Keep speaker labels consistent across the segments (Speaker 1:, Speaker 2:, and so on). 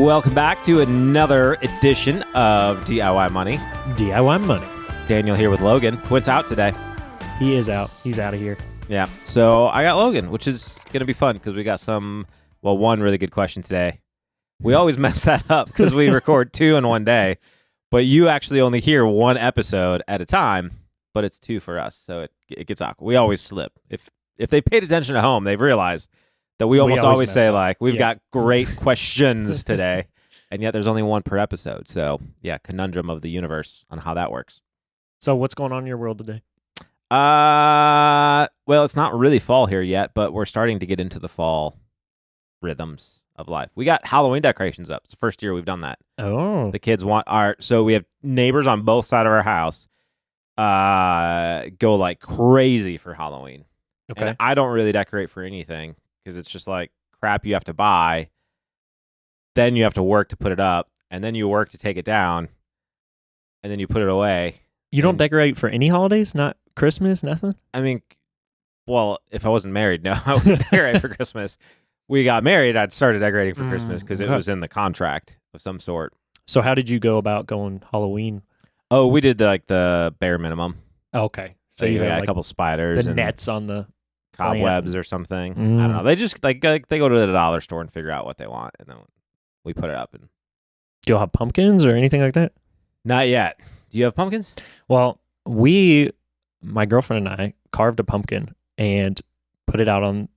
Speaker 1: Welcome back to another edition of DIY Money.
Speaker 2: DIY Money.
Speaker 1: Daniel here with Logan. Quint's out today.
Speaker 2: He is out. He's out of here.
Speaker 1: Yeah, so I got Logan, which is going to be fun because we got one really good question today. We always mess that up because we record two in one day, but you actually only hear one episode at a time, but it's two for us, so it gets awkward. We always slip. If they paid attention at home, they've realized that we almost always say, like, we've got great questions today, and yet there's only one per episode. So, yeah, conundrum of the universe on how that works.
Speaker 2: So what's going on in your world today?
Speaker 1: Well, it's not really fall here yet, but we're starting to get into the fall rhythms of life. We got Halloween decorations up. It's the first year we've done that.
Speaker 2: Oh.
Speaker 1: The kids want art. So we have neighbors on both sides of our house go like crazy for Halloween.
Speaker 2: Okay.
Speaker 1: And I don't really decorate for anything because it's just like crap you have to buy. Then you have to work to put it up, and then you work to take it down, and then you put it away.
Speaker 2: You don't decorate for any holidays? Not Christmas? Nothing?
Speaker 1: I mean, well, if I wasn't married, no, I wouldn't decorate for Christmas. We got married, I'd started decorating for Christmas because it was in the contract of some sort.
Speaker 2: So how did you go about going Halloween?
Speaker 1: Oh, we did the bare minimum.
Speaker 2: Okay.
Speaker 1: So you got like a couple spiders,
Speaker 2: the
Speaker 1: and
Speaker 2: nets on the
Speaker 1: cobwebs or something. I don't know. They just they go to the dollar store and figure out what they want, and then we put it up. And
Speaker 2: do you have pumpkins or anything like that?
Speaker 1: Not yet. Do you have pumpkins?
Speaker 2: Well, my girlfriend and I carved a pumpkin and put it out on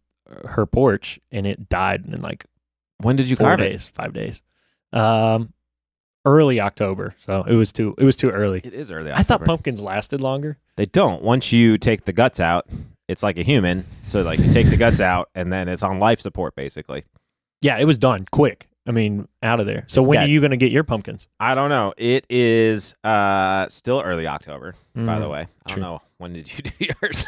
Speaker 2: her porch, and it died in like
Speaker 1: when did you
Speaker 2: 4
Speaker 1: carve
Speaker 2: days, 5 days. Early October, so it was too early.
Speaker 1: It is early October.
Speaker 2: I thought pumpkins lasted longer.
Speaker 1: They don't. Once you take the guts out, it's like a human. So like you take the guts out, and then it's on life support basically.
Speaker 2: Yeah, it was done quick. I mean, out of there. So
Speaker 1: It's
Speaker 2: when
Speaker 1: dead.
Speaker 2: are you going to get your pumpkins?
Speaker 1: I don't know. It is still early October, by the way. I don't
Speaker 2: true.
Speaker 1: know. When did you do yours?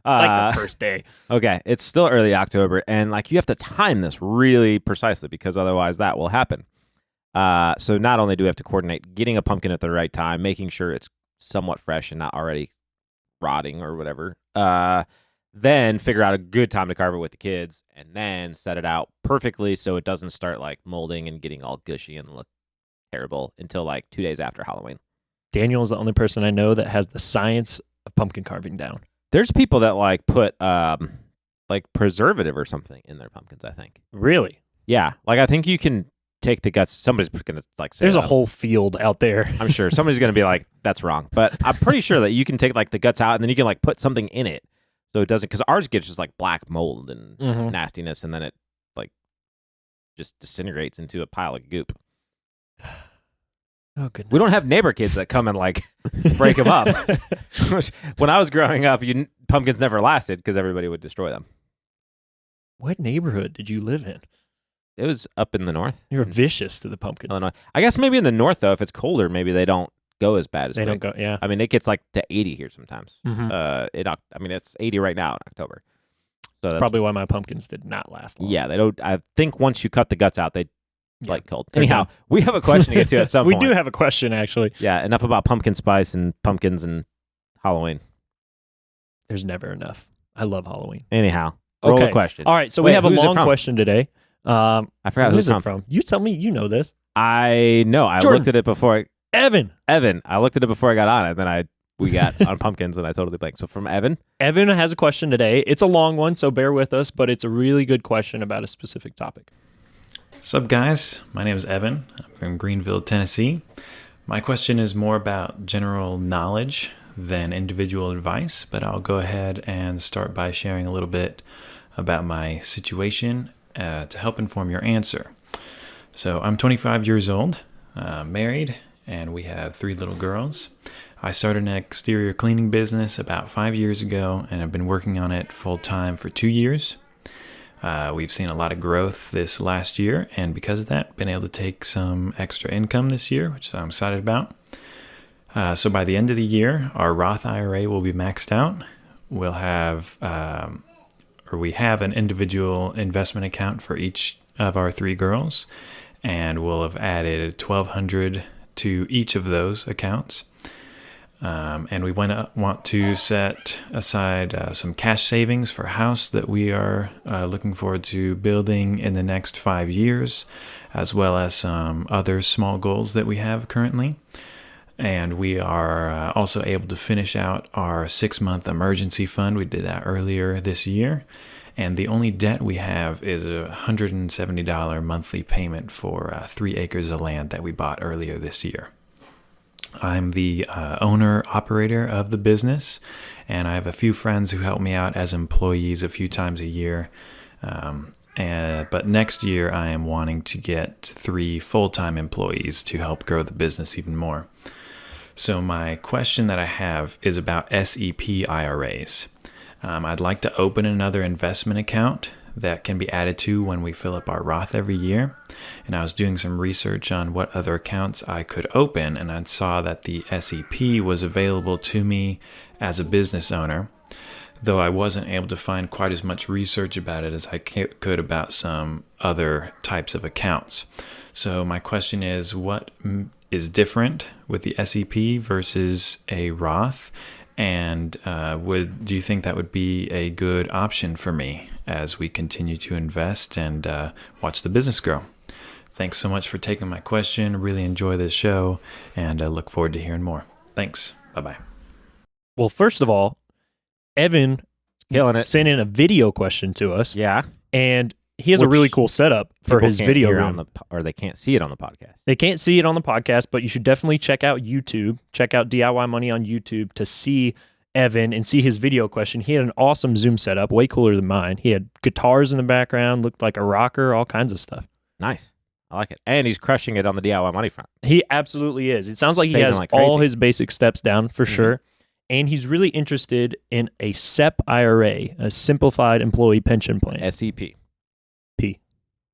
Speaker 2: Like the first day.
Speaker 1: Okay, it's still early October, and like you have to time this really precisely because otherwise that will happen. So not only do we have to coordinate getting a pumpkin at the right time, making sure it's somewhat fresh and not already rotting or whatever, then figure out a good time to carve it with the kids, and then set it out perfectly so it doesn't start like molding and getting all gushy and look terrible until like 2 days after Halloween.
Speaker 2: Daniel is the only person I know that has the science of pumpkin carving down.
Speaker 1: There's people that like put like preservative or something in their pumpkins, I think.
Speaker 2: Really?
Speaker 1: Yeah, like I think you can take the guts. Somebody's going to like say
Speaker 2: there's a whole field out there.
Speaker 1: I'm sure somebody's going to be like, that's wrong. But I'm pretty sure that you can take like the guts out and then you can like put something in it. So it doesn't, because ours gets just like black mold and nastiness, and then it like just disintegrates into a pile of goop.
Speaker 2: Oh, goodness.
Speaker 1: We don't have neighbor kids that come and like break them up. When I was growing up, pumpkins never lasted because everybody would destroy them.
Speaker 2: What neighborhood did you live in?
Speaker 1: It was up in the north.
Speaker 2: You were vicious to the pumpkins.
Speaker 1: Illinois. I guess maybe in the north, though, if it's colder, maybe they don't go as bad as
Speaker 2: they don't go, yeah.
Speaker 1: I mean, it gets like to 80 here sometimes.
Speaker 2: Mm-hmm.
Speaker 1: It's 80 right now in October. So that's
Speaker 2: probably why my pumpkins did not last long.
Speaker 1: Yeah, they don't. I think once you cut the guts out, they like cold.
Speaker 2: They're
Speaker 1: Anyhow,
Speaker 2: done.
Speaker 1: we have a question to get to at some
Speaker 2: we
Speaker 1: point.
Speaker 2: do have a question, actually.
Speaker 1: Yeah, enough about pumpkin spice and pumpkins and Halloween.
Speaker 2: There's never enough. I love Halloween.
Speaker 1: Anyhow, roll a question.
Speaker 2: All right, so
Speaker 1: Wait,
Speaker 2: we have a
Speaker 1: who's it
Speaker 2: long
Speaker 1: from?
Speaker 2: question today.
Speaker 1: I forgot
Speaker 2: who's
Speaker 1: who's
Speaker 2: it from. You tell me. You know this.
Speaker 1: I know. I
Speaker 2: Jordan.
Speaker 1: looked at it before.
Speaker 2: Evan.
Speaker 1: I looked at it before I got on it, and then we got on pumpkins, and I totally blanked. So from Evan.
Speaker 2: Evan has a question today. It's a long one, so bear with us, but it's a really good question about a specific topic.
Speaker 3: What's up, guys? My name is Evan. I'm from Greenville, Tennessee. My question is more about general knowledge than individual advice, but I'll go ahead and start by sharing a little bit about my situation to help inform your answer. So I'm 25 years old, married, and we have 3 little girls. I started an exterior cleaning business about 5 years ago, and I've been working on it full-time for 2 years. We've seen a lot of growth this last year, and because of that, been able to take some extra income this year, which I'm excited about. So by the end of the year, our Roth IRA will be maxed out. We'll have, we have an individual investment account for each of our 3 girls, and we'll have added $1,200 to each of those accounts. And we want to set aside some cash savings for a house that we are looking forward to building in the next 5 years, as well as some other small goals that we have currently. And we are also able to finish out our 6-month emergency fund. We did that earlier this year. And the only debt we have is a $170 monthly payment for 3 acres of land that we bought earlier this year. I'm the owner-operator of the business, and I have a few friends who help me out as employees a few times a year. But next year, I am wanting to get 3 full-time employees to help grow the business even more. So my question that I have is about SEP IRAs. I'd like to open another investment account that can be added to when we fill up our Roth every year. And I was doing some research on what other accounts I could open, and I saw that the SEP was available to me as a business owner, though I wasn't able to find quite as much research about it as I could about some other types of accounts. So my question is, what is different with the SEP versus a Roth? And do you think that would be a good option for me as we continue to invest and watch the business grow? Thanks so much for taking my question. Really enjoy this show, and I look forward to hearing more. Thanks. Bye-bye.
Speaker 2: Well, first of all, Evan
Speaker 1: Killing it.
Speaker 2: sent in a video question to us.
Speaker 1: Yeah.
Speaker 2: And he has a
Speaker 1: Which
Speaker 2: really cool setup for
Speaker 1: People
Speaker 2: his
Speaker 1: can't
Speaker 2: video
Speaker 1: hear
Speaker 2: room.
Speaker 1: or they can't see it on the podcast.
Speaker 2: They can't see it on the podcast, but you should definitely check out YouTube. Check out DIY Money on YouTube to see Evan and see his video question. He had an awesome Zoom setup, way cooler than mine. He had guitars in the background, looked like a rocker, all kinds of stuff.
Speaker 1: Nice. I like it. And he's crushing it on the DIY money front.
Speaker 2: He absolutely is. It sounds like he
Speaker 1: Saving
Speaker 2: has
Speaker 1: like
Speaker 2: all
Speaker 1: crazy.
Speaker 2: his basic steps down for
Speaker 1: Mhm.
Speaker 2: sure. And he's really interested in a SEP IRA, a Simplified Employee Pension Plan.
Speaker 1: SEP.
Speaker 2: P.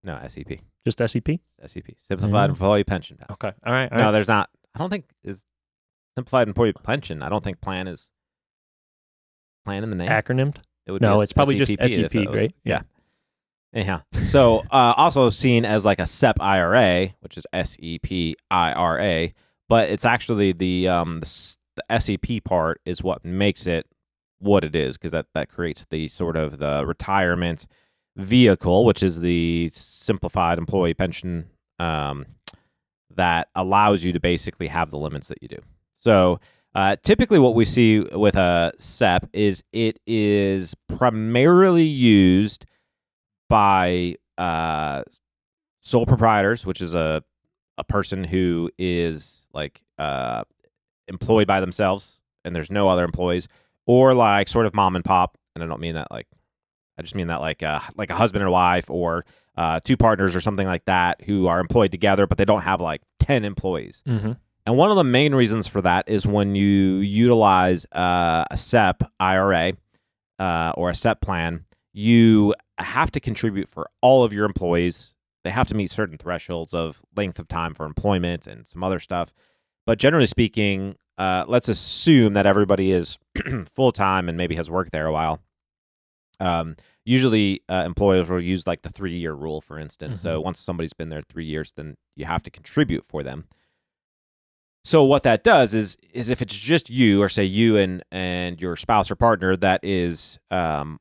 Speaker 1: No, SEP.
Speaker 2: Just SEP?
Speaker 1: SEP. Simplified Employee Pension Plan.
Speaker 2: Okay. All right.
Speaker 1: No, there's not. I don't think is Simplified Employee Pension. I don't think plan is plan in the name.
Speaker 2: Acronymed?
Speaker 1: It would
Speaker 2: No,
Speaker 1: be
Speaker 2: it's probably just
Speaker 1: SEPP if
Speaker 2: SEP,
Speaker 1: it was-
Speaker 2: right?
Speaker 1: Yeah. Anyhow, so also seen as like a SEP IRA, which is SEP IRA, but it's actually the SEP part is what makes it what it is, because that creates the sort of the retirement vehicle, which is the Simplified Employee Pension that allows you to basically have the limits that you do. So typically what we see with a SEP is it is primarily used by sole proprietors, which is a person who is like employed by themselves and there's no other employees, or like sort of mom and pop. And I don't mean that like, I just mean that like a husband and wife, or 2 partners or something like that who are employed together, but they don't have like 10 employees.
Speaker 2: Mm-hmm.
Speaker 1: And one of the main reasons for that is when you utilize a SEP IRA or a SEP plan, you have to contribute for all of your employees. They have to meet certain thresholds of length of time for employment and some other stuff. But generally speaking, let's assume that everybody is full-time and maybe has worked there a while. Usually employers will use like the 3-year rule, for instance.
Speaker 2: Mm-hmm.
Speaker 1: So once somebody's been there 3 years, then you have to contribute for them. So what that does is if it's just you, or say you and your spouse or partner that is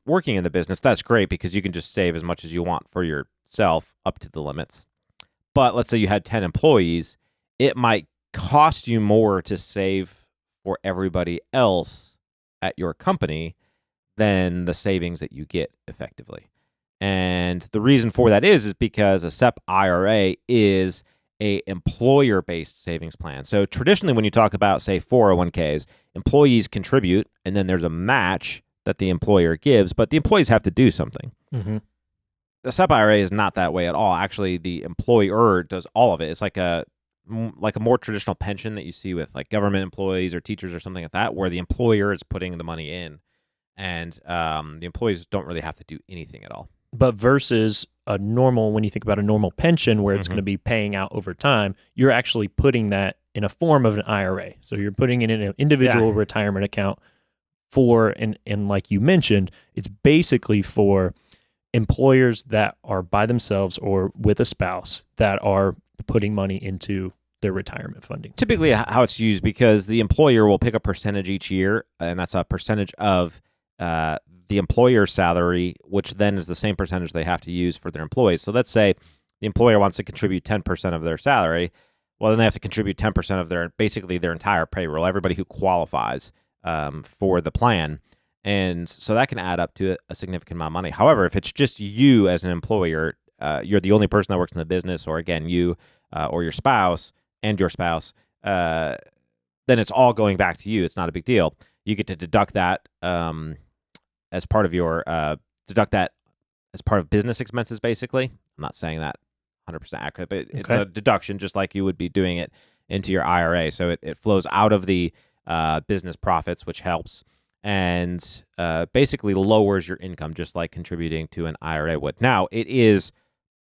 Speaker 1: working in the business, that's great because you can just save as much as you want for yourself up to the limits. But let's say you had 10 employees, it might cost you more to save for everybody else at your company than the savings that you get effectively. And the reason for that is because a SEP IRA is a employer-based savings plan. So traditionally when you talk about, say, 401ks, employees contribute and then there's a match that the employer gives, but the employees have to do something.
Speaker 2: Mm-hmm.
Speaker 1: The SEP IRA is not that way at all. Actually, the employer does all of it. It's like a more traditional pension that you see with like government employees or teachers or something like that, where the employer is putting the money in and the employees don't really have to do anything at all.
Speaker 2: But versus a normal, when you think about a normal pension where it's
Speaker 1: Mhm.
Speaker 2: going to be paying out over time, you're actually putting that in a form of an IRA. So you're putting it in an individual retirement account for, and like you mentioned, it's basically for employers that are by themselves or with a spouse that are putting money into their retirement funding.
Speaker 1: Typically how it's used, because the employer will pick a percentage each year, and that's a percentage of the employer's salary, which then is the same percentage they have to use for their employees. So let's say the employer wants to contribute 10% of their salary, well, then they have to contribute 10% of their entire payroll, everybody who qualifies for the plan. And so that can add up to a significant amount of money. However, if it's just you as an employer, you're the only person that works in the business, or again, you or your spouse, then it's all going back to you. It's not a big deal. You get to deduct that as part of your as part of business expenses, basically. I'm not saying that 100% accurate, but it's a deduction just like you would be doing it into your IRA. So it flows out of the business profits, which helps, and basically lowers your income, just like contributing to an IRA would. Now, it is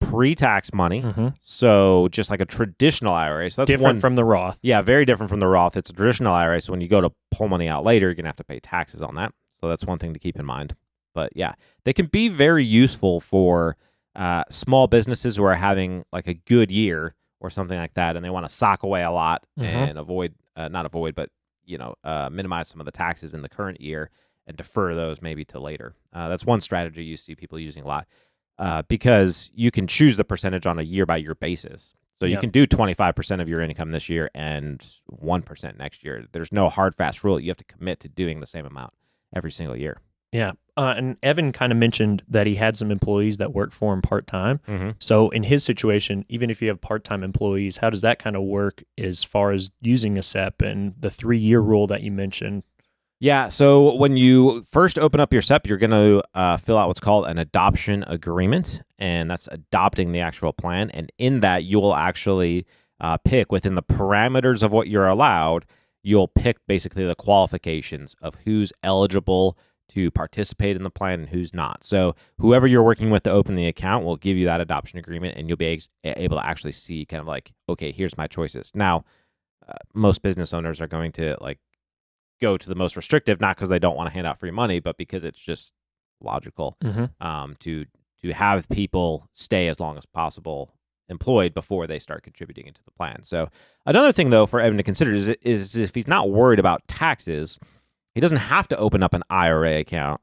Speaker 1: pre-tax money, so just like a traditional IRA. So that's
Speaker 2: different from the Roth.
Speaker 1: Yeah, very different from the Roth. It's a traditional IRA, so when you go to pull money out later, you're going to have to pay taxes on that. So that's one thing to keep in mind. But yeah, they can be very useful for small businesses who are having like a good year or something like that, and they want to sock away a lot and minimize some of the taxes in the current year and defer those maybe to later. That's one strategy you see people using a lot. Because you can choose the percentage on a year-by-year basis. So you can do 25% of your income this year and 1% next year. There's no hard, fast rule. You have to commit to doing the same amount every single year.
Speaker 2: Yeah. And Evan kind of mentioned that he had some employees that work for him part-time. So in his situation, even if you have part-time employees, how does that kind of work as far as using a SEP and the 3-year rule that you mentioned?
Speaker 1: Yeah, so when you first open up your SEP, you're going to fill out what's called an adoption agreement, and that's adopting the actual plan. And in that, you'll actually pick within the parameters of what you're allowed, you'll pick basically the qualifications of who's eligible to participate in the plan and who's not. So whoever you're working with to open the account will give you that adoption agreement, and you'll be able to actually see kind of like, okay, here's my choices. Now, most business owners are going to go to the most restrictive, not because they don't want to hand out free money, but because it's just logical to have people stay as long as possible employed before they start contributing into the plan. So another thing, though, for Evan to consider is if he's not worried about taxes, he doesn't have to open up an IRA account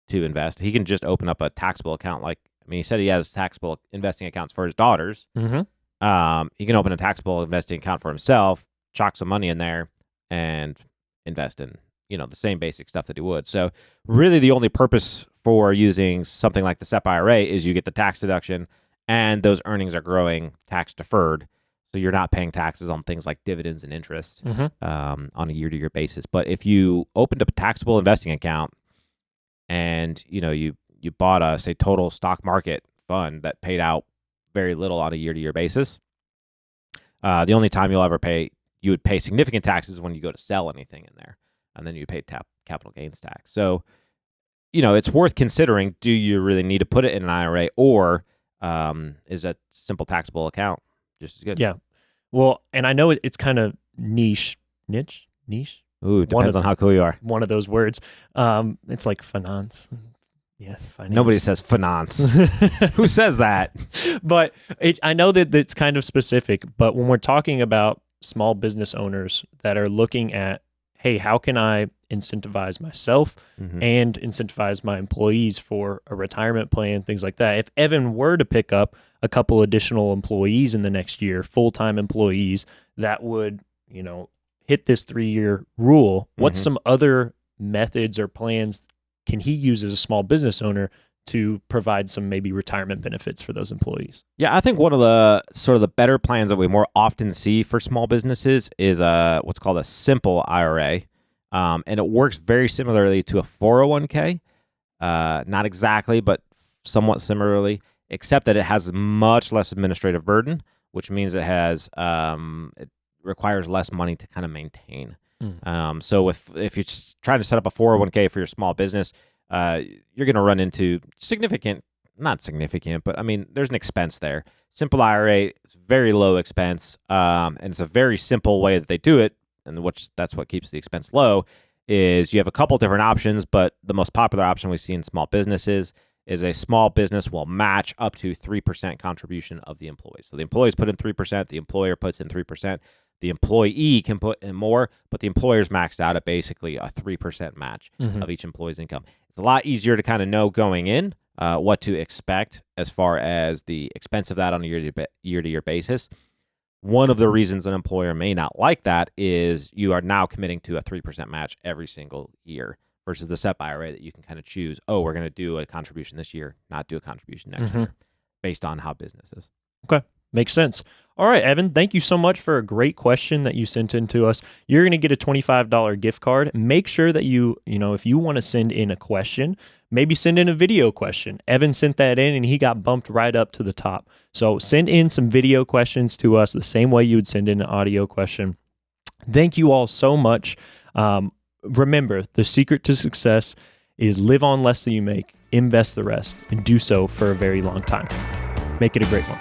Speaker 1: to invest. He can just open up a taxable account. He said he has taxable investing accounts for his daughters. He can open a taxable investing account for himself, chalk some money in there, and invest in, the same basic stuff that he would. So really the only purpose for using something like the SEP IRA is you get the tax deduction and those earnings are growing tax deferred. So you're not paying taxes on things like dividends and interest on a year-to-year basis. But if you opened up a taxable investing account and, you bought a, say, total stock market fund that paid out very little on a year-to-year basis, the only time you would pay significant taxes when you go to sell anything in there, and then you pay capital gains tax. So, it's worth considering, do you really need to put it in an IRA, or is a simple taxable account just as good?
Speaker 2: Yeah. Well, and I know it's kind of niche.
Speaker 1: Ooh, depends on how cool you are.
Speaker 2: One of those words. It's like finance. Yeah, finance.
Speaker 1: Nobody says finance. Who says that?
Speaker 2: But I know that it's kind of specific, but when we're talking about small business owners that are looking at, hey, how can I incentivize myself and incentivize my employees for a retirement plan, things like that. If Evan were to pick up a couple additional employees in the next year, full-time employees that would, hit this 3-year rule, what's some other methods or plans can he use as a small business owner to provide some maybe retirement benefits for those employees?
Speaker 1: Yeah, I think one of the sort of the better plans that we more often see for small businesses is what's called a simple IRA. And it works very similarly to a 401k. Not exactly, but somewhat similarly, except that it has much less administrative burden, which means it requires less money to kind of maintain. So if you're just trying to set up a 401k for your small business, you're going to run into not significant, but there's an expense there. Simple IRA, it's very low expense, and it's a very simple way that they do it, and that's what keeps the expense low, is you have a couple different options, but the most popular option we see in small businesses is a small business will match up to 3% contribution of the employees. So the employees put in 3%, the employer puts in 3%, the employee can put in more, but the employer's maxed out at basically a 3% match of each employee's income. It's a lot easier to kind of know going in what to expect as far as the expense of that on a year-to-year basis. One of the reasons an employer may not like that is you are now committing to a 3% match every single year versus the SEP IRA that you can kind of choose, we're going to do a contribution this year, not do a contribution next year based on how business is.
Speaker 2: Okay. Makes sense. All right, Evan, thank you so much for a great question that you sent in to us. You're going to get a $25 gift card. Make sure that if you want to send in a question, maybe send in a video question. Evan sent that in and he got bumped right up to the top. So send in some video questions to us the same way you would send in an audio question. Thank you all so much. Remember, the secret to success is live on less than you make, invest the rest, and do so for a very long time. Make it a great one.